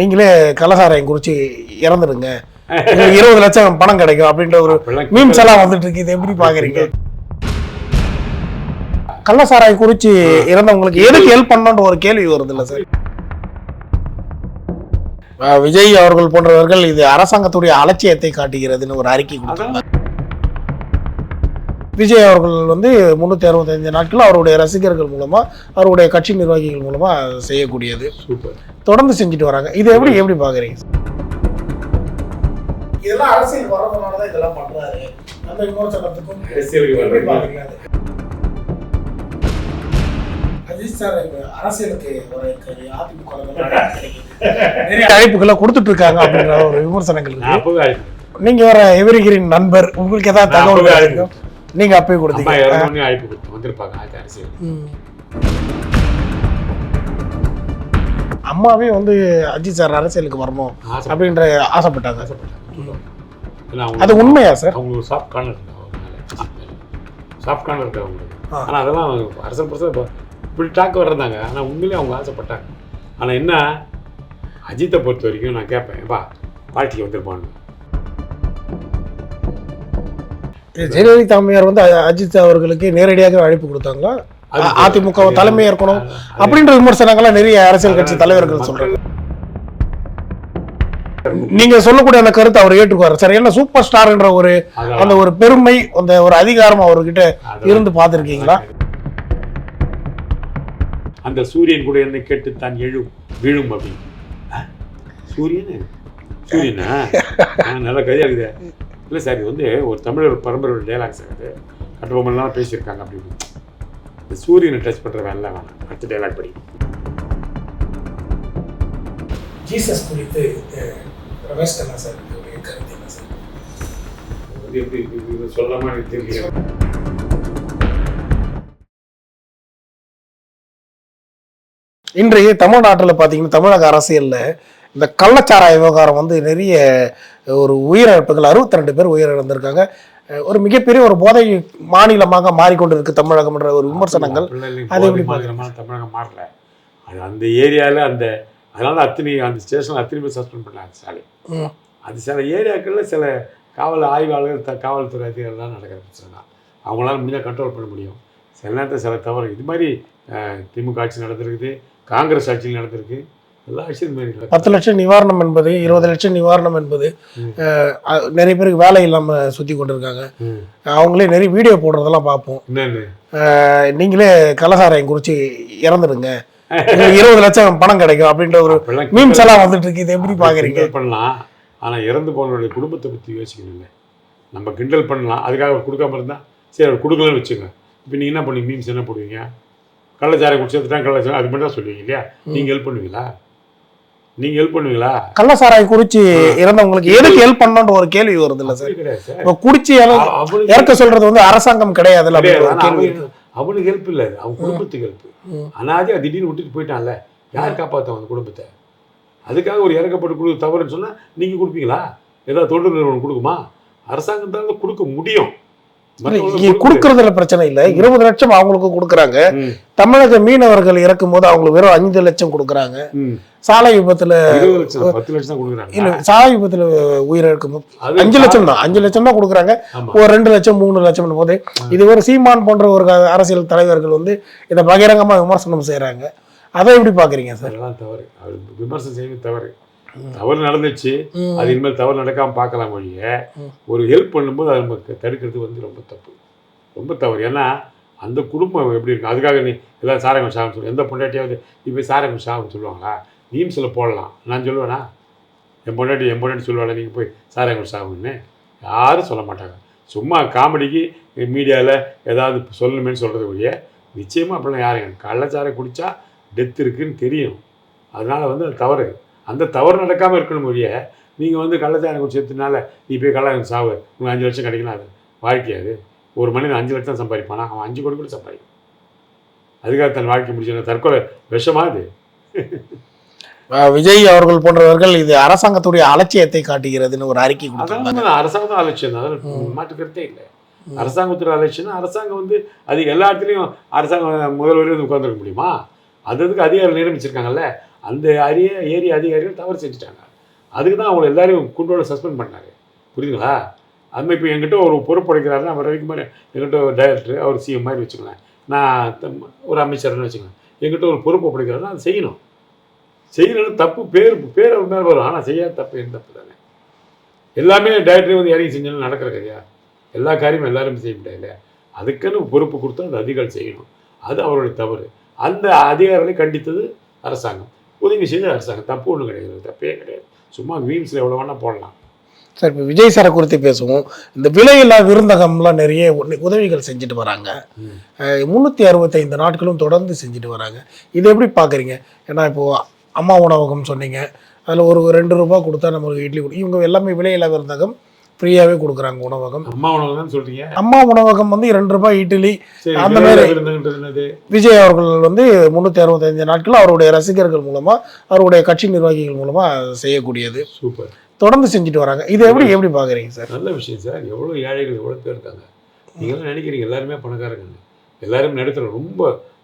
நீங்களே கள்ளசாராயம் குறித்து இறந்துடுங்க, 20 லட்சம் பணம் கிடைக்கும் அப்படின்ற ஒரு மீம்ஸ் எல்லாம் வந்துட்டு இருக்கு. இது எப்படி பாக்குறீங்க? கள்ளசாராயம் குறித்து இறந்தவங்களுக்கு எதுக்கு ஹெல்ப் பண்ணணுன்ற ஒரு கேள்வி வருது இல்லை சார்? விஜய் அவர்கள் போன்றவர்கள் இது அரசாங்கத்துடைய அலட்சியத்தை காட்டுகிறதுன்னு ஒரு அறிக்கை கொடுத்தாங்க. விஜய் அவர்கள் வந்து 365 நாட்கள் அவருடைய ரசிகர்கள் மூலமா, அவருடைய கட்சி நிர்வாகிகள் மூலமா செய்யக்கூடியது. தொடர்ந்து செஞ்சுட்டு வராங்க. இது எப்படி பாக்குறீங்க? இதெல்லாம் அரசியல் வரதுனாலதான் இதெல்லாம் பண்றாரு. அந்த விமர்சனத்துக்கும் எப்படி பாக்குறீங்க? அரசியலுக்கு அழைப்புகளை கொடுத்துட்டு இருக்காங்க அப்படின்ற ஒரு விமர்சனங்கள். நீங்க வர எவரிகிரீன் நண்பர், உங்களுக்கு ஏதாவது தகவல் நீங்க அப்பயே கொடுத்தீங்க. அம்மாவே வந்து அஜித் சார் அரசியலுக்கு வரணும் அப்படின்ற ஆசைப்பட்டாங்க. அது உண்மையா சார்? அவங்க சாஃப்ட் கார்னர் இருக்கு அவங்களுக்கு. ஆனா அதெல்லாம் அரசியல் பிரச்சனை இப்படி டாக் வர்றதாங்க. ஆனால் உண்மையிலே அவங்க ஆசைப்பட்டாங்க. ஆனால் என்ன, அஜித்தை பொறுத்த வரைக்கும் நான் கேட்பேன், பா பார்ட்டிக்கு வந்துருப்பான்னு. ஜெயலலிதா அம்மையார் வந்து அஜித் அவர்களுக்கு நேரடியாக அழைப்பு கொடுத்தாங்களா? அதிமுக தலைமை ஏற்கணும் அப்படின்ற விமர்சனங்கள்லாம் நிறைய அரசியல் கட்சி தலைவர்கள் சொல்றாங்க. நீங்க சொல்லக்கூடிய அந்த கருத்தை அவர் ஏற்றுக்குவார் சார்? என்ன சூப்பர் ஸ்டார்ன்ற ஒரு அந்த ஒரு பெருமை, அந்த ஒரு அதிகாரம் அவர்கிட்ட இருந்து பார்த்துருக்கீங்களா? அந்த சூரியன் கூட என்னை கேட்டு தான் விழும் அப்படின்னு. சூரியனா நல்லா கதையா இருக்குது. இல்லை சார், இது வந்து ஒரு தமிழர் பரம்பரையோட டைலாக் சார். அது கட்டுபொம்மலாம் பேசியிருக்காங்க அப்படின்னு. இந்த சூரியனை டச் பண்ணுற வேலை வேணாம். அடுத்த டைலாக் படி. ஜீசஸ் குறித்து எப்படி சொல்லாம எனக்கு தெரியல. இன்றைய தமிழ்நாட்டில் பார்த்தீங்கன்னா, தமிழக அரசியலில் இந்த கள்ளச்சாராய விவகாரம் வந்து நிறைய ஒரு உயிரிழப்புகள், 62 பேர் உயிரிழந்திருக்காங்க. ஒரு மிகப்பெரிய ஒரு போதை மாநிலமாக மாறிக்கொண்டிருக்கு தமிழகம் என்ற ஒரு விமர்சனங்கள். அது எப்படி தமிழகம் மாறல, அது அந்த ஏரியாவில் அந்த அதனால அந்த ஸ்டேஷன் அத்தனை பேர் சஸ்பெண்ட் பண்ணாங்க சாலை. அது சில ஏரியாக்களில் சில காவல் ஆய்வாளர்கள், காவல்துறை அதிகாரிகள்லாம் நடக்கிற பிரச்சனை தான். அவங்களால முடிஞ்சால் கண்ட்ரோல் பண்ண முடியும். சில நேரத்தில் சில தவறு இது மாதிரி திமுக ஆட்சி நடந்திருக்குது, காங்கிரஸ் ஆட்சியில் நடந்திருக்கு, எல்லா ஆட்சியும் மாரி. 10 லட்சம் நிவாரணம் என்பது, 20 லட்சம் நிவாரணம் என்பது நிறைய பேருக்கு வேலை இல்லாமல் சுற்றி கொண்டிருக்காங்க. அவங்களே நிறைய வீடியோ போடுறதெல்லாம் பார்ப்போம். நீங்களே கள்ளசாராயம் குறித்து இறந்துடுங்க, 20 லட்சம் பணம் கிடைக்கும் அப்படின்ற ஒரு மீம்ஸ் எல்லாம் வந்துட்டு இருக்கு. இது எப்படி பாக்குறீங்க? பண்ணலாம், ஆனால் இறந்து போனவருடைய குடும்பத்தை பற்றி யோசிக்கணும் இல்லை. நம்ம கிண்டல் பண்ணலாம், அதுக்காக அவர் கொடுக்காம இருந்தால் சரி, அவர் கொடுக்கலன்னு வச்சுங்க. இப்போ நீங்கள் என்ன பண்ணுவீங்க? மீம்ஸ் என்ன போடுவீங்க? கள்ளச்சாராயம் குடிச்சதுதான் கள்ளச்சாரம், அது மட்டும் தான் சொல்லுவீங்க இல்லையா? நீங்கள் ஹெல்ப் பண்ணுவீங்களா? கள்ளசாராயம் குறிச்சு இறந்தவங்களுக்கு எதுக்கு ஹெல்ப் பண்ணணும்ன்ற ஒரு கேள்வி வருது இல்லை சார்? இப்போ குடிச்சு இறக்க சொல்றது வந்து அரசாங்கம் கிடையாது. அவனுக்கு ஹெல்ப் இல்லை, அவன் குடும்பத்துக்கு ஹெல்ப். அனாதே திடீர்னு விட்டுட்டு போயிட்டான்ல, யார் காப்பாற்றும் அந்த குடும்பத்தை? அதுக்காக ஒரு இறக்கப்பட்டு கொடுக்க தவறுன்னு சொன்னால் நீங்கள் கொடுப்பீங்களா? ஏதாவது தொண்டு நிறுவனம் கொடுக்குமா? அரசாங்கத்தால் கொடுக்க முடியும். கொடுக்கறதுல பிரச்சனை இல்லை. 20 லட்சம் அவங்களுக்கு கொடுக்குறாங்க. தமிழக மீனவர்கள் இறக்கும் போது அவங்களுக்கு வெறும் 5 லட்சம் கொடுக்குறாங்க. சாலை விபத்துல 10 லட்சம் கொடுக்குறாங்க. இல்ல, சாலை விபத்துல உயிரிழக்கும் 5 லட்சம் தான், 5 லட்சம் தான் கொடுக்குறாங்க. ஒரு 2 லட்சம் 3 லட்சம் போது இது ஒரு சீமான் போன்ற ஒரு அரசியல் தலைவர்கள் வந்து இதை பகிரங்கமா விமர்சனம் செய்யறாங்க. அதை எப்படி பாக்குறீங்க சார்? தவறு, விமர்சனம் செய்வது தவறு. தவறு நடந்துச்சு, அது இனிமேல் தவறு நடக்காமல் பார்க்கலாம் வழிய. ஒரு ஹெல்ப் பண்ணும்போது அது நமக்கு தடுக்கிறது வந்து ரொம்ப தப்பு, ரொம்ப தவறு. ஏன்னா அந்த குடும்பம் எப்படி இருக்கு? அதுக்காக நீ எல்லாம் சாரங்க சாகுன்னு சொல்லு. எந்த பொண்டாட்டியாவது இப்போ சாரங்க சாகுன்னு சொல்லுவாங்களா? மீம்ஸில் போடலாம், நான் சொல்லுவேனா? என் பொண்டாட்டி சொல்லுவாள் நீங்கள் போய் சாரங்க சாகுன்னு? யாரும் சொல்ல மாட்டாங்க. சும்மா காமெடிக்கு மீடியாவில் ஏதாவது சொல்லணுமேனு சொல்கிறது வழிய நிச்சயமாக அப்படிலாம் யாருங்க கள்ளச்சாரை குடித்தா டெத் இருக்குதுன்னு தெரியும். அதனால் வந்து அது தவறு. அந்த தவறு நடக்காமல் இருக்கணும் வழிய நீங்கள் வந்து கள்ளச்சாரம் குடிச்சதுனால நீ போய் கள்ளச்சாரம் சாவு, உங்களுக்கு 5 லட்சம் கிடைக்கலாம். அது வாழ்க்கையாது. ஒரு மனிதன் 5 லட்சம் சம்பாதிப்பானா? அவன் 5 கோடி கூட சம்பாதிப்பான். அதுக்காக தன் வாழ்க்கை முடிச்சு தற்கொலை விஷமா? அது விஜய் அவர்கள் போன்றவர்கள் இது அரசாங்கத்துடைய அலட்சியத்தை காட்டுகிறதுன்னு ஒரு அறிக்கை கொடுத்தாங்க. அரசாங்கம் அலட்சியம் தான், அதில் மாற்றுக்கிறதே இல்லை. அரசாங்கத்துடைய அலட்சியம்னா அரசாங்கம் வந்து அது எல்லா இடத்துலையும் அரசாங்கம் முதல்வரையும் வந்து உட்காந்துருக்க முடியுமா? அதுக்கு அதிகாரம் நியமிச்சிருக்காங்கல்ல, அந்த ஏரியா அதிகாரிகள் தவறு செஞ்சுட்டாங்க. அதுக்கு தான் அவங்க எல்லாரையும் குண்டோட சஸ்பெண்ட் பண்ணாங்க. புரியுதுங்களா? அதுமாதிரி இப்போ என்கிட்ட ஒரு பொறுப்பு அடைக்கிறாருன்னா அவர் வரைக்கும் மாதிரி என்கிட்ட ஒரு டைரக்டர், அவர் சிஎம் மாதிரி வச்சுக்கலாம், நான் ஒரு அமைச்சர்னு வச்சுக்கலாம், என்கிட்ட ஒரு பொறுப்பு படைக்கிறாருன்னா அது செய்யணும். செய்யணும்னு தப்பு பேர் அவர் மேலே வரும். ஆனால் செய்யாத தப்பு என் தப்பு தானே. எல்லாமே டைரக்டரே வந்து இறங்கி செஞ்சாலும் நடக்கிற கதையா? எல்லா காரியமும் எல்லாருமே செய்ய முடியாது இல்லையா? அதுக்குன்னு பொறுப்பு கொடுத்து அந்த அதிகாரி செய்யணும். அது அவருடைய தவறு. அந்த அதிகாரிகளை கண்டித்தது அரசாங்கம், உதவி செய்த அரசாங்கம். தப்பு ஒன்றும் கிடையாது, தப்பே கிடையாது. சும்மா மீம்ஸில் எவ்வளோ வேணால் போடலாம். சார், இப்போ விஜய் சாரை குறித்து பேசுவோம். இந்த விலையில்லா விருந்தகம்லாம் நிறைய உதவிகள் செஞ்சுட்டு வராங்க. 365 நாட்களும் தொடர்ந்து செஞ்சுட்டு வராங்க. இதை எப்படி பார்க்குறீங்க? ஏன்னா இப்போது அம்மா உணவகம் சொன்னீங்க, அதில் ஒரு 2 ரூபா கொடுத்தா நம்மளுக்கு இட்லி இவங்க எல்லாமே விலையில்லா விருந்தகம் ஃப்ரீயாகவே கொடுக்குறாங்க உணவகம். அம்மா உணவகம் சொல்கிறீங்க? அம்மா உணவகம் வந்து 2 ரூபாய் இட்லி அந்த மாதிரி. விஜய் அவர்கள் வந்து 365 நாட்கள் அவருடைய ரசிகர்கள் மூலமாக, அவருடைய கட்சி நிர்வாகிகள் மூலமாக செய்யக்கூடியது. சூப்பர். தொடர்ந்து செஞ்சுட்டு வராங்க. இதை எப்படி பார்க்குறீங்க சார்? நல்ல விஷயம் சார். எவ்வளோ ஏழைகள் எவ்வளோ பேர் இருக்காங்க. நீங்களாம் நினைக்கிறீங்க எல்லாருமே பணக்காரங்க, எல்லாரும் நடத்துகிற ரொம்ப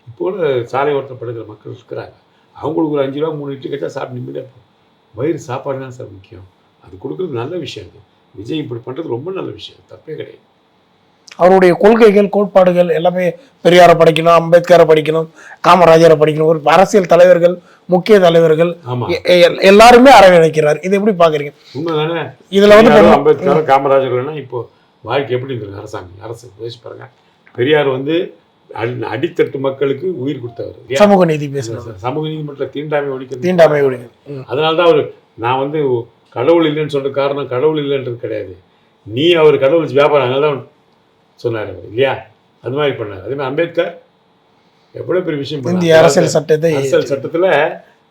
இப்போ கூட சாலை ஓரத்தில் படுக்கிற மக்கள் இருக்கிறாங்க. அவங்களுக்கு ஒரு 5 ரூபா 3 இட்லி கேட்டால் சாப்பிட்டு நிம்மதியாக இருக்கும். வயிறு சாப்பாடு தான் சார் முக்கியம். அது கொடுக்குறது நல்ல விஷயம். அது விஜய் இப்படி பண்ணுறது ரொம்ப நல்ல விஷயம், தப்பே கிடையாது. அவருடைய கொள்கைகள் கோட்பாடுகள் எல்லாமே பெரியாரை படிக்கணும், அம்பேத்கரை படிக்கணும், காமராஜரை படிக்கணும், ஒரு அரசியல் தலைவர்கள், முக்கிய தலைவர்கள் எல்லாருமே அரவணைக்கிறார். இதை எப்படி பாக்குறீங்க? உண்மைதானே. இதுல வந்து அம்பேத்கர் காமராஜர்கள்னா இப்போ வாழ்க்கை எப்படி இருக்கு? அரசு பேசி பாருங்க. பெரியார் வந்து அடித்தட்டு மக்களுக்கு உயிர் கொடுத்தவர், சமூக நீதி பேசுறாரு. சமூக நீதி மட்டும் தீண்டாமை ஒழிக்கிறது. அதனால்தான் அவர், நான் வந்து கடவுள் இல்லைன்னு சொல்ற காரணம் கடவுள் இல்லைன்றது கிடையாது, நீ அவர் கடவுள் வியாபாரம், அதனால்தான் சொன்னார் இல்லையா? அது மாதிரி பண்ணார். அதே மாதிரி அம்பேத்கர் எவ்வளோ பெரிய விஷயம். இந்திய அரசியல் சட்டத்தில்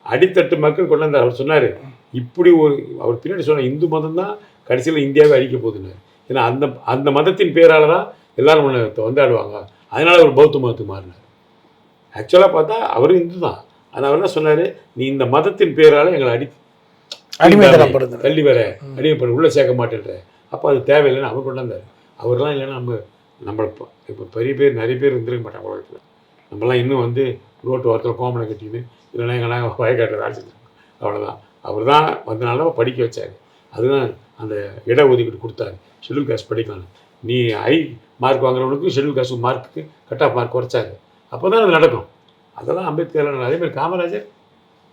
அடித்தட்டு மக்கள் கொண்டு வந்தார். அவர் சொன்னார், இப்படி ஒரு அவர் பின்னாடி சொன்னார், இந்து மதம் தான் கடைசியில் இந்தியாவை அழிக்க போகுதுன்னார். ஏன்னா அந்த மதத்தின் பேரால் தான் எல்லாரும் வந்தாடுவாங்க. அதனால் அவர் பௌத்த மதத்துக்கு மாறினார். ஆக்சுவலாக பார்த்தா அவரும் இந்து தான். ஆனால் அவர் என்ன சொன்னார், நீ இந்த மதத்தின் பேரால் எங்களை அடிமைப்படுது, தள்ளி வர அடிமைப்பட உள்ளே சேர்க்க மாட்டேன்ற. அப்போ அது தேவையில்லைன்னு அவர் கொண்டு வந்தார். அவர்லாம் இல்லைன்னா நம்ம இப்போ பெரிய பேர் நிறைய பேர் இருந்திருக்க மாட்டாங்க உலகத்தில். நம்மலாம் இன்னும் வந்து ரோட்டு வாரத்தில் கோமனை கட்டின்னு இல்லைன்னா எங்கன்னா வயக்காட்டில் வேலை செஞ்சுருக்கோம். அவ்வளோதான். அவர் தான் வந்தனால படிக்க வச்சார். அதுதான் அந்த இட ஒதுக்கீடு கொடுத்தாரு, ஷெட்யூல் காஸ்ட் படிக்கலாம். நீ மார்க் வாங்குறவனுக்கு ஷெட்யூல் காஸ்ட் மார்க்குக்கு கட் ஆஃப் மார்க் குறைச்சாரு. அப்போ தான் அது நடக்கும். அதெல்லாம் அம்பேத்கர். அதேமாதிரி காமராஜர்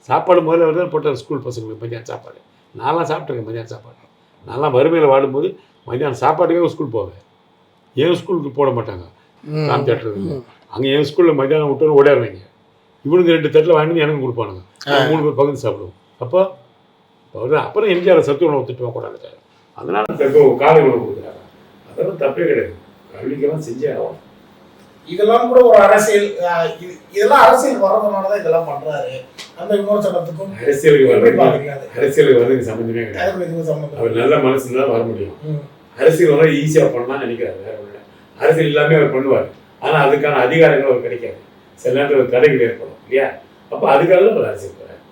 சாப்பாடு முதல்ல அவர் தான் போட்டார் ஸ்கூல் பசங்களுக்கு மதியானம் சாப்பாடு. நான்லாம் சாப்பிட்ருக்கேன் மதியானம் சாப்பாடு. நான்லாம் வறுமையில் வாடும்போது மதியானம் சாப்பாட்டுக்கே ஸ்கூல் போவேன். ஏன் ஸ்கூலுக்கு போட மாட்டாங்க ராம் தேட்டருக்கு. அங்கே என் ஸ்கூலில் மதியானம் விட்டு ஓடிடுறீங்க. இவனுக்கு 2 தட்டில் வாங்கி எனக்கு கொடுப்பானுங்க. 3 பேர் பகிர்ந்து சாப்பிடுவோம். அப்போ அப்புறம் எம்ஜிஆர் சத்து உணவு திட்டம் கூடாது. அதனால காலை உணவு கொடுக்குறாங்க. அதெல்லாம் தப்பே கிடையாது. கல்விக்கெல்லாம் செஞ்சே ஆகும். இதெல்லாம் கூட ஒரு அரசியல், இதெல்லாம் அரசியல் வரதுனால தான் இதெல்லாம் பண்றாரு. அந்த விமர்சனத்துக்கும் அரசியலுக்கு வர்றதுக்கு சம்மந்தமே கிடையாது. அவர் நல்ல மனசுல தான் வர முடியும். அரசியல் வர ஈஸியாக பண்ணலாம்னு நினைக்கிறாரு. வேற ஒன்று அரசியல் எல்லாமே அவர் பண்ணுவார். ஆனால் அதுக்கான அதிகாரங்கள் அவர் கிடைக்காது. சில நேரத்தில் தடைகள் ஏற்படும் இல்லையா? அப்போ அதுக்காக அவர் அரசியல் வராது.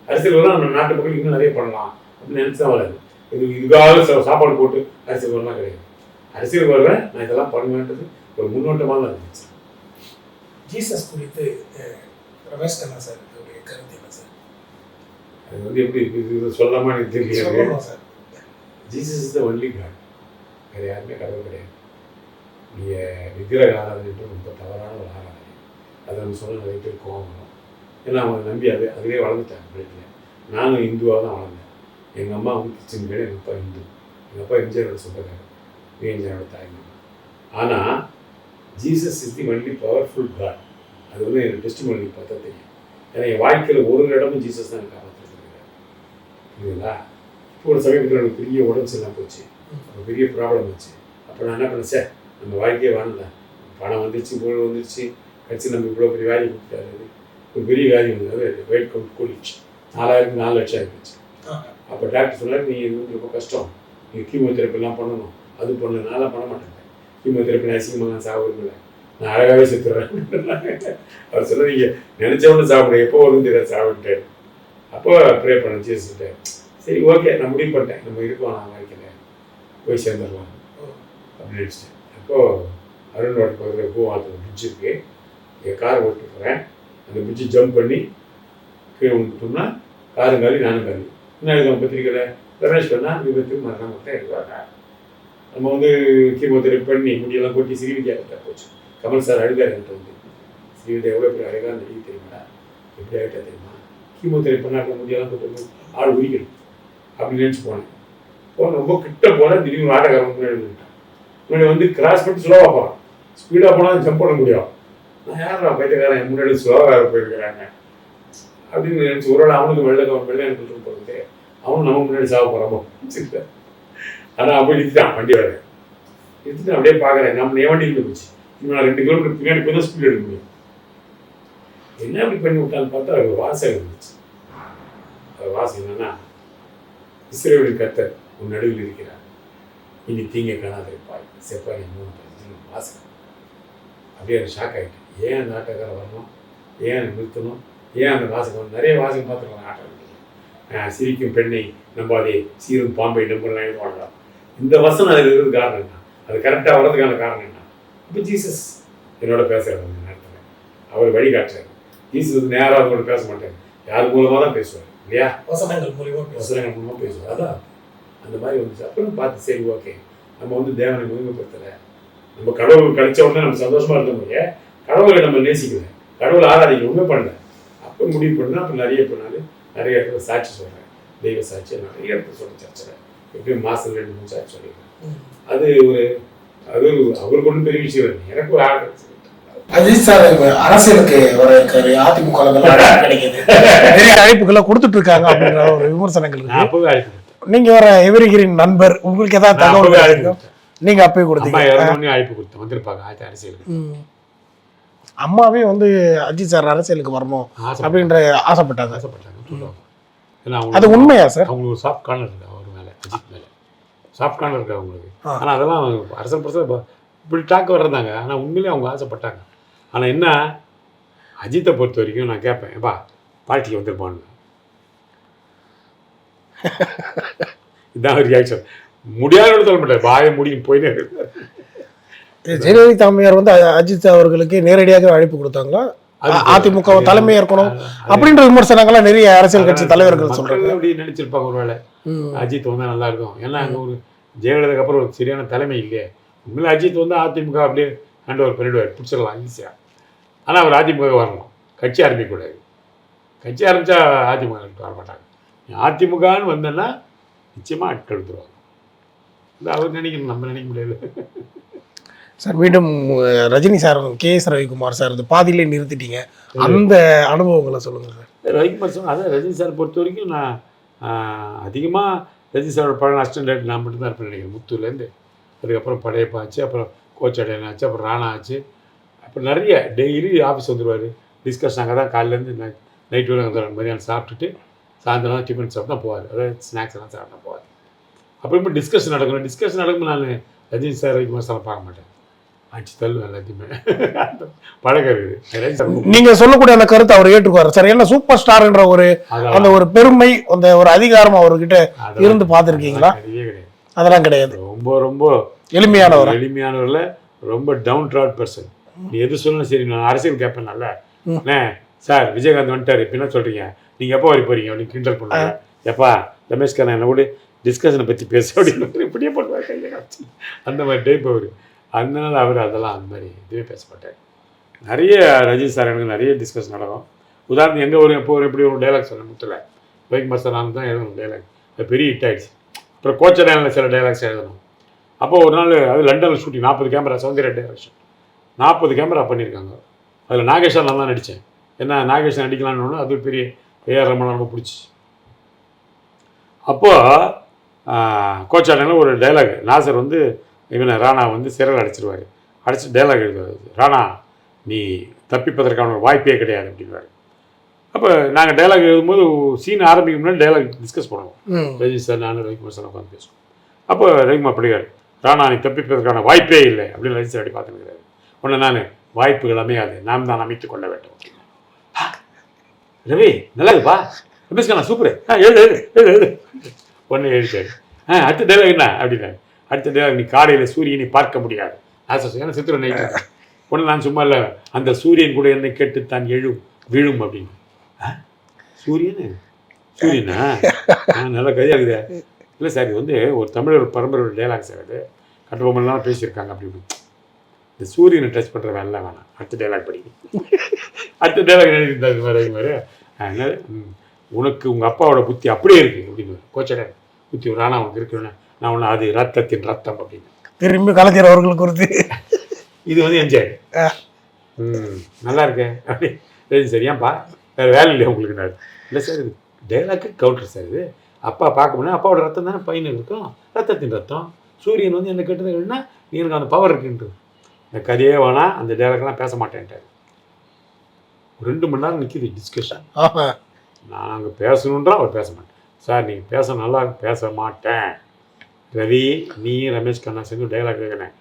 அரசியல் வர நம்ம நாட்டு மக்கள் இன்னும் நிறைய பண்ணலாம் அப்படின்னு நினச்சி தான் வராது. இதுக்காக சாப்பாடு போட்டு அரசியல் வரலாம் கிடையாது. அரசியல் வருவேன், நான் இதெல்லாம் பண்ணுவேன்றது ஒரு முன்னோட்டமாக தான் இருந்துச்சு. ஜீசஸ் குறித்து ரமேஷ் கண்ணா சார் கருத்து என்ன சார்? அது வந்து எப்படி இது சொல்லாமல் எனக்கு தெரியல sir. Jesus is the only God. வேறு யாருமே கடவுள் கிடையாது. நீங்கள் விக்கிரக ஆராதனைன்றது ரொம்ப தவறான ஒரு ஆராதனை. அதை நம்ம சொல்ல நிறைய பேர் கோவம் வரும். ஏன்னா அவங்க நம்பி அதுவே வளர்ந்துட்டாங்க பிள்ளைங்க. நானும் இந்துவாக தான் வளர்ந்தேன். எங்கள் அம்மா வந்து கிறிஸ்டின் கிடையாது, எங்கள் அப்பா இந்து. எங்கள் அப்பா எம்ஜிஆரோட சொந்தக்காரர், எம்ஜிஆரோட தாய்மாமா. ஆனால் Jesus is the only powerful God. அது வந்து எனக்கு டெஸ்ட் மொழி பார்த்தா தெரியும். ஏன்னா என் வாழ்க்கையில் ஒரு இடமும் ஜீசஸ் தான் எனக்கு காப்பாற்றிருக்காரு. புரியுதுங்களா? இப்போ ஒரு சமீபத்தில் எனக்கு பெரிய உடம்பு சரியில்லாம போச்சு. அப்போ பெரிய ப்ராப்ளம் வச்சு. அப்போ நான் என்ன பண்ணேன், சார் நம்ம வாழ்க்கையே வாழல, பணம் வந்துருச்சு, பொருள் வந்துருச்சு, கட்சி நம்ம இவ்வளோ பெரிய வேலை கொடுத்தாரு. ஒரு பெரிய வேலை வந்தது, வெயிட் கவுண்ட் கூடிச்சு. 4000 4 லட்சம் ஆகிடுச்சு. அப்போ டாக்டர் சொன்னார், நீ இது வந்து ரொம்ப கஷ்டம், நீங்கள் கீமோதெரப்பிலாம் பண்ணணும், அது பண்ணு. நான்லாம் பண்ண மாட்டேன். கீமோதெரப்பி அசிங்கமாக நான் சாப்பிடுறதில்ல, நான் அழகாகவே செத்துறேன். அவர் சொன்னால் நீங்கள் நினச்சவொன்னு சாப்பிட, எப்போ வரும் தெரியாது சாப்பிட்டு. அப்போ ப்ரே பண்ண ஜீசஸ்கிட்ட. சரி ஓகே, நான் முடிவு பண்ணிட்டேன், நம்ம இருக்கோம், நான் வாழ்க்கையில் போய் சேர்ந்துடலாம் அப்படின்னு நினச்சிட்டேன். அப்போது அருண்வாடி பக்கத்தில் பூவாத்தில் பிரிட்ஜ் இருக்குது. என் காரை ஓட்டு போகிறேன். அந்த பிரிட்ஜு ஜம்ப் பண்ணி கீழே விழுந்துட்டோம்னா காரும் காலி நானும் காலி. என்ன எழுதுவோம் பத்திரிக்கையில் ரமேஷ் பண்ணா விபத்து மரணம் மட்டும் எழுதுவாங்க. நம்ம வந்து கீமோதெரப்பி பண்ணி முடியெல்லாம் கொட்டி சிறுவிதியாக போச்சு. கமல் சார் அழுதார் என்கிட்ட வந்து, ஸ்ரீவித்யா எவ்வளோ பெரிய அழகாக நடிக்க தெரியுமா, எப்படி ஆகிட்டா தெரியுமா, கீமோதெரப்பி பண்ணாக்க முடியெல்லாம் கொண்டு ஆள் உரிக்கணும் அப்படின்னு நினச்சி போனேன். ரொம்ப கிட்ட போனால் திடீர்னு ஆட்டக்காரன் முன்னாடி எழுதிட்டான். முன்னாடி வந்து கிராஸ் பண்ணி ஸ்லோவாக போகிறான். ஸ்பீடாக போனால் ஜம்ப் பண்ண முடியும். நான் யாரா பைத்தியக்காரன் என் முன்னாடி ஸ்லோவாக போயிருக்கிறாங்க அப்படின்னு நினச்சி ஒரு நாள் அவனுக்கு வெள்ளை எனக்கு போகிறது, அவனும் நம்ம முன்னாடி சாக போகிறாமோ. ஆனால் அப்படி நிறுத்திட்டான் வண்டி வர நிறுத்திட்டு அப்படியே பார்க்குறேன். நம்ம என் வண்டியில் போச்சு. இன்னும் நான் 2 கிலோமீட்டர் பின்னாடி போய் தான் ஸ்பீட் எடுக்க முடியும். என்ன அப்படி பண்ணி விட்டான்னு பார்த்தா அது வாசம் இருந்துச்சு. அது வாசம் என்னன்னா, இஸ்ரேலின் கர்த்தர் உன் நடுவில் இருக்கிறார், இனி தீங்க காணாதிருப்பாய், செப்பாய் 3 வாசம். அப்படியே எனக்கு ஷாக் ஆகிட்டேன். ஏன் அந்த ஆட்டோக்காரன் வரணும், ஏன் நிறுத்தணும், ஏன் அந்த வாசகம், நிறைய வாசகம் பார்த்துருவாங்க ஆட்டோ. சிரிக்கும் பெண்ணை நம்பாதே, சீரும் பாம்பை நம்பலாம் எழுதுவாங்களாம். இந்த வசனம் அதில் இருக்கிறது காரணம் என்ன, அது கரெக்டாக வர்றதுக்கான காரணம் என்ன? இப்போ ஜீசஸ் என்னோட பேசுகிறார் அந்த நேரத்தில், அவர் வழிகாட்டுறாரு. ஜீசஸ் வந்து நேராக அவங்களோட பேச மாட்டார், யார் மூலமாக தான் பேசுவார் இல்லையா, வசனங்கள் மூலமாக பேசுவார். அதான் அந்த மாதிரி வந்துச்சு. அப்புறம் பார்த்து சரி ஓகே, நம்ம வந்து தேவனை முழுமைப்படுத்தலை, நம்ம கடவுள் கிடைச்ச உடனே நம்ம சந்தோஷமாக இருந்த முடிய கடவுளை நம்ம நேசிக்கல, கடவுளை ஆராதிக்க ஒன்றும் பண்ணல. அப்போ முடிவு பண்ணால் அப்போ நிறைய பண்ணாலும் நிறைய இடத்துல சாட்சி சொல்கிறேன், தெய்வ சாட்சியை நிறைய இடத்துல சொல்ல சர்ச்சை, எப்படியும் மாதம் 2-3 சாட்சி சொல்லியிருக்கேன். அது அவருக்கு ஒன்றும் பெரிய விஷயம் இல்லை, எனக்கு ஒரு ஆர்டர். அஜித் சார் அரசியலுக்கு வர இருக்காரு, அதிமுக கிடைக்குது, நிறைய அழைப்புகளை கொடுத்துட்டு இருக்காங்க அப்படின்ற ஒரு விமர்சனங்கள் இருக்கு. அப்பவே அழைப்பு நீங்க வர எவரிகிரின் நண்பர், உங்களுக்கு ஏதாவது தகவல் நீங்க அப்பவே கொடுத்தீங்க? அழைப்பு கொடுத்தேன், வந்திருப்பாங்க அரசியலுக்கு. அம்மாவே வந்து அஜித் சார் அரசியலுக்கு வரணும் அப்படின்ற ஆசைப்பட்டாங்க. அது உண்மையா சார்? அவங்களுக்கு ஒரு சாஃப்ட் கார்னர் இருக்கு அவர் மேலே, அஜித் மேலே சாஃப்ட் கார்னர் இருக்கு அவங்களுக்கு. ஆனால் அதெல்லாம் அரசியல் பிரச்சனை இப்படி டாக்க வர்றதாங்க. ஆனால் உண்மையிலே அவங்க ஆசைப்பட்டாங்க. ஆனால் என்ன, அஜித்தை பொறுத்த வரைக்கும் நான் கேட்பேன், ஏப்பா பார்ட்டிக்கு வந்திருப்பான்னு. இதுதான் ரியாக்ஷன். முடியாத சொல்ல மாட்டேன், பாய முடியும் போயினே இருக்காரு. ஜெயலலிதா அம்மையார் வந்து அஜித் அவர்களுக்கு நேரடியாக அழைப்பு கொடுத்தாங்களா, அதிமுக தலைமை இருக்கணும் அப்படின்ற விமர்சனங்கள்லாம் நிறைய அரசியல் கட்சி தலைவர்கள் சொல்றாங்க. அப்படி நினைச்சிருப்பாங்க ஒருவேளை, அஜித் வந்தா நல்லா இருக்கும். ஏன்னா அங்கே ஒரு ஜெயலலிதாக்கு அப்புறம் ஒரு சரியான தலைமை இல்லையே. உண்மையில அஜித் வந்து அதிமுக அப்படியே ஹேண்ட் ஓவர் பண்ணிடுவார், பிடிச்சிடலாம் ஈஸியாக. ஆனால் அவர் அதிமுக வரணும், கட்சி ஆரம்பிக்கக்கூடாது. கட்சி ஆரம்பித்தா அதிமுக வர மாட்டாங்க. அதிமுகன்னு வந்தேன்னா நிச்சயமாக ஆட்கள் எடுத்துருவாங்க. இல்லை அவர் நினைக்கணும், நம்ம நினைக்க முடியாது சார். மீண்டும் Rajini sir, KS Ravikumar sir இந்த பாதியிலே நிறுத்திட்டீங்க, அந்த அனுபவங்களை சொல்லுங்கள் சார். ரவிக்குமார் சார், அதான் ரஜினி சார் பொறுத்த வரைக்கும் நான் அதிகமாக ரஜினி சாரோட படம் அசிஸ்டன்ட் நான் மட்டும்தான் இருப்பேன் நினைக்கிறேன், முத்தூர்லேருந்து. அதுக்கப்புறம் படையப்பா ஆச்சு, அப்புறம் கோச்சடையன் ஆச்சு, அப்புறம் ராணா ஆச்சு. அப்புறம் நிறைய டெய்லி ஆஃபீஸ் வந்துடுவார், டிஸ்கஷன். அங்கே தான் காலையிலேருந்து நைட் வரை வந்துடுவார். மதியானம் சாப்பிட்டுட்டு சாயந்தரம் டிஃபன் சாப்பிட்டு தான் போவார், அதாவது ஸ்நாக்ஸ் எல்லாம் சாப்பிட்டு தான் போவார். அப்புறமா டிஸ்கஷன் நடக்கணும். டிஸ்கஷன் நடக்கும்போது நான் ரஜினி சார் ரவிக்குமார் சாரை பார்க்க மாட்டேன், ஆட்சி தள்ளுவேன் எல்லாத்தையுமே. பழக்கம் இருக்குது. நீங்க சொல்லக்கூடிய அந்த கருத்தை அவர் ஏற்றுக்குவார் சார்? ஏன்னா சூப்பர் ஸ்டார்ன்ற ஒரு அந்த ஒரு பெருமை, அந்த ஒரு அதிகாரம் அவர்கிட்ட இருந்து பார்த்துருக்கீங்களா? கிடையாது, அதெல்லாம் கிடையாது. ரொம்ப ரொம்ப எளிமையானவரில் ரொம்ப டவுன் ட்ராட் பர்சன். நீ எது சொல்லணும் சரி, நான் அரசியல் கேட்பேன் நல்லா. சார் விஜயகாந்த் வந்துட்டார், இப்போ என்ன சொல்கிறீங்க, நீங்கள் எப்போ வரி போகிறீங்க அப்படின்னு கிண்டல் பண்ணுவாங்க. எப்பா ரமேஷ்காரன் என்ன கூட டிஸ்கஷனை பற்றி பேச அப்படின்னு இப்படியே பண்ணுவார், கையில் காமிச்சு. அந்த மாதிரி டைப் அவர். அதனால அவர் அதெல்லாம் அந்த மாதிரி இதுவே பேச மாட்டார். நிறைய ரஜினி சார் எனக்கு நிறைய டிஸ்கஷன் நடக்கும். உதாரணம் எங்கே ஒரு எப்போ எப்படி ஒரு டைலாக் சொன்னேன் முத்தில், ரவிக்குமார் சார் நான் தான் எழுதணும் டைலாக், அது பெரிய ஹிட் ஆகிடுச்சு. அப்புறம் கோச்சடையில் சில டைலாக்ஸ் எழுதணும். அப்போ ஒரு நாள் அது லண்டனில் shooting, 40 camera, Soundarya direction, 40 camera பண்ணியிருக்காங்க. அதில் நாகேஷா நான் தான் நடித்தேன். ஏன்னா நாகேஷ் நடிக்கலான்னு அது பெரிய ஏஆர் ரமணா ரொம்ப பிடிச்சி. அப்போது கோச்சாடையில் ஒரு டைலாக், நாசர் வந்து இவனை ராணா வந்து சிறையில் அடைச்சிருவார். அடைச்சி டைலாக் எழுதுவார், ராணா நீ தப்பிப்பதற்கான ஒரு வாய்ப்பே கிடையாது அப்படின்வார். அப்போ நாங்கள் டைலாக் எழுதும்போது சீன் ஆரம்பிக்கும் முன்னாடி டைலாக் டிஸ்கஸ் பண்ணுவோம். ரஜினி சார் நான் ரவிக்குமார் சார் உட்காந்து பேசுவோம். அப்போ ரவிக்குமார் படிக்காரு, ராணா நீ தப்பிப்பதற்கான வாய்ப்பே இல்லை அப்படின்னு ரஜினி சார் அப்படி பார்த்துக்கிறாரு. உடனே நான் வாய்ப்புகள் அமையாது, நாம் தான் அமைத்து கொள்ள வேண்டும். ரவி நல்லா இருக்குப்பா, ரமேஷ்கண்ணா சூப்பர், எழுது எழுது எழுது எழுது ஒன்று எழுதிட்டாரு. அடுத்த டைலாக் என்ன அப்படின்னாரு. அடுத்த டைலாக், நீ காலையில் சூரியனை பார்க்க முடியாது. ஏன்னா சித்திர நைட்டு ஒன்று நான் சும்மா இல்லை, அந்த சூரியன் கூட என்னை கேட்டுத்தான் விழும் அப்படின்னு. சூரியனா நல்லா கையாகுதே. இல்லை சார், இது வந்து ஒரு தமிழர் பரம்பரையோட டைலாக் சார். அது கட்டபொம்மன்லாம் பேசியிருக்காங்க. அப்படி இப்படி இந்த சூரியனை டச் பண்ணுற வேலைலாம் வேணாம். அடுத்த டைலாக் படிக்கணும். அடுத்த டைலாக் எழுதியிருந்தாரு மாதிரி அதனால உனக்கு உங்கள் அப்பாவோட புத்தி அப்படியே இருக்குது அப்படின்னு கோச்சடை புத்தி ஒரு ஆனால் உனக்கு இருக்குன்னு நான் ஒன்று அது ரத்தத்தின் ரத்தம் அப்படின்னு திரும்பி கலைஞர் அவர்களுக்கு குறித்து இது வந்து என்ஜாய். நல்லா இருக்கேன் அப்படி சரி ஏன்பா வேறு வேலை இல்லையா உங்களுக்கு? நான் இல்லை சார், இது டைலாக்கு கவுண்டர் சார். இது அப்பா பார்க்க முடியும், அப்பாவோட ரத்தம் தானே பையனுக்கு இருக்கும், ரத்தத்தின் ரத்தம். சூரியன் வந்து என்ன கெட்டது இல்லைன்னா நீ எனக்கு அந்த பவர் இருக்குன்றது. இந்த கதையே வேணாம், அந்த டைலாக்லாம் பேச மாட்டேன்ட்டார். 2 மணி நேரம் நிற்கிது டிஸ்கஷன். நான் அங்கே பேசணுன்றா அவர் பேச மாட்டேன். சார் நீங்கள் பேச நல்லா பேச மாட்டேன். ரவி, நீ ரமேஷ் கண்ணா சேர்ந்து டைலாக் கேட்குறேன்,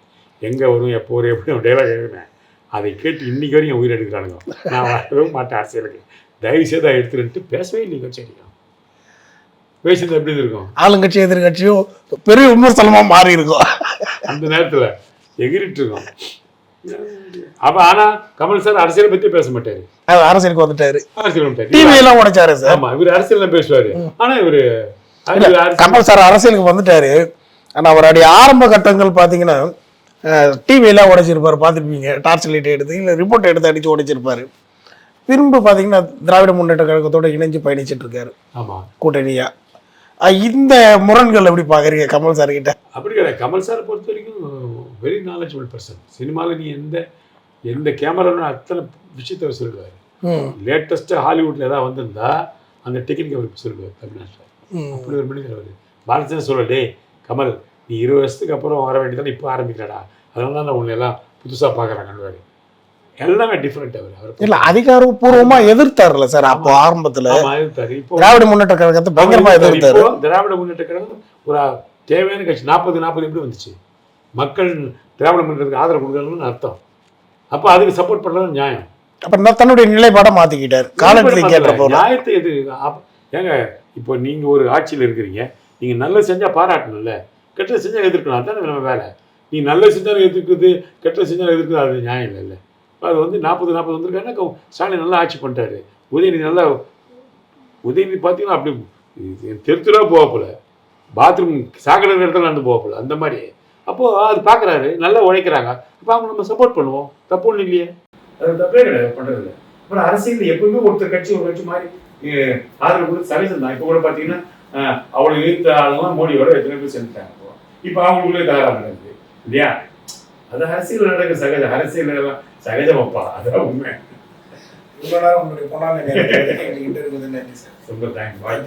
எங்கே வரும் எப்போ வரும் எப்படி டைலாக் கேட்குறேன். அதை கேட்டு இன்றைக்கி வரையும் என் உயிர் எடுக்கிறானுங்க. நான் வரவே மாட்டேன் அரசியலுக்கு, தயவுசெய்து அதை எடுத்துட்டு பேசவே இல்லைங்க. சரிங்க, பேசுறது எப்படி இருக்கும்? ஆளுங்கட்சி எதிர்கட்சியும் பெரிய விமர்சனமாக மாறி இருக்கும். அந்த நேரத்தில் எகிரிட்டு இருக்கோம். அப்போ ஆனால் கமல் சார் அரசியலை பற்றி பேச மாட்டார். அரசியலுக்கு வந்துட்டாரு, அரசியல் வந்துட்டார், டிவியெல்லாம் உடைச்சாரு சார். ஆமாம், இவர் அரசியல் பேசுவார். ஆனால் இவர் கமல் சார் அரசியலுக்கு வந்துட்டாரு. ஆனால் அவருடைய ஆரம்ப கட்டங்கள் பார்த்தீங்கன்னா டிவியெல்லாம் உடைச்சிருப்பாரு, பார்த்துருப்பீங்க. டார்ச் லைட் எடுத்து இல்லை ரிப்போர்ட் எடுத்து அடித்து உடைச்சிருப்பாரு. திரும்ப பார்த்தீங்கன்னா திராவிட முன்னேற்ற கழகத்தோடு இணைஞ்சு பயணிச்சுட்டு இருக்காரு. ஆமாம், கூட்டணியா. இந்த முரண்கள் எப்படி பார்க்குறீங்க கமல் சார் கிட்ட? அப்படி கிடையாது. கமல் சாரை பொறுத்த வரைக்கும் வெரி நாலேஜபிள் பர்சன். சினிமாவில் நீ எந்த கேமரான்னு அத்தனை விஷயத்தை அவர் சொல்லுவார். லேட்டஸ்ட்டாக ஹாலிவுட்டில் ஏதாவது வந்திருந்தா அந்த டெக்னிக் அவருக்கு சொல்லுவார் தமிழ்நாட்டில். அப்படி ஒரு மனிதர் அவர். பாலச்சந்திரன் சொல்ல, டே கமல், நீ 20 வருஷத்துக்கு அப்புறம் வர வேண்டியதானே இப்போ ஆரம்பிக்கிறடா, அதனால தான் நான் உன்னை எல்லாம் புதுசாக பார்க்குறாங்க. எல்லாமே டிஃப்ரெண்ட். அவர் இல்லை அதிகாரப்பூர்வமாக எதிர்த்தார்ல சார் அப்போ ஆரம்பத்தில். எதிர்த்தாரு. இப்போ திராவிட முன்னேற்ற கழகத்தை பயங்கரமாக எதிர்த்தாரு. திராவிட முன்னேற்ற கழகம் ஒரு தேவையான கட்சி. 40 எப்படி வந்துச்சு? மக்கள் திராவிட முன்னேற்றத்துக்கு ஆதரவு கொடுக்கணும்னு அர்த்தம். அப்போ அதுக்கு சப்போர்ட் பண்ணுறது நியாயம். அப்போ தன்னுடைய நிலைப்பாடை மாற்றிக்கிட்டார் காலத்துக்கு ஏற்றப்போ. நியாயத்தை எது ஏங்க? இப்போ நீங்கள் ஒரு ஆட்சியில் இருக்கிறீங்க, நீங்கள் நல்லது செஞ்சால் பாராட்டணும்ல, கெட்டது செஞ்சால் எதிர்க்கணும். அதுதானே நம்ம வேலை. நீ நல்லது செஞ்சாலும் எதிர்க்குது, கெட்டது செஞ்சாலும் எதிர்க்குது, அது நியாயம் இல்லை. அது வந்து 40 வந்திருக்காருன்னா ஸ்டாலின் நல்லா ஆட்சி பண்ணிட்டாரு. உதயநிதி நல்லா, உதயநிதி பார்த்தீங்கன்னா அப்படி தெருத்துறா போகப்போல, பாத்ரூம் சாக்கடை இடத்துல நடந்து போகப்போல, அந்த மாதிரி. அப்போது அது பார்க்குறாரு, நல்லா உழைக்கிறாங்க. அப்போ அவங்க நம்ம சப்போர்ட் பண்ணுவோம், தப்பு ஒன்றும் இல்லையே. அது தப்பே கிடையாது பண்ணுறதில்ல. அப்புறம் அரசியல் எப்பவுமே ஒருத்தர் கட்சி ஒரு கட்சி மாதிரி ஆதரவு கொடுத்து சகஜம் தான். இப்போ கூட பார்த்தீங்கன்னா அவ்வளோ எதிர்த்த ஆளுங்களாம் மோடியோட எத்தனை பேர் சேர்ந்துட்டாங்க. இப்போ அவங்களுக்குள்ளே தகராறு நடக்குது இல்லையா? அது அரசியல் நடக்க சகஜம். அரசியல் சகஜம் அப்பா, அதான் உண்மை. உங்களுடைய பொண்ணாங்க ரொம்ப தேங்க்ஸ். வாழ்த்து.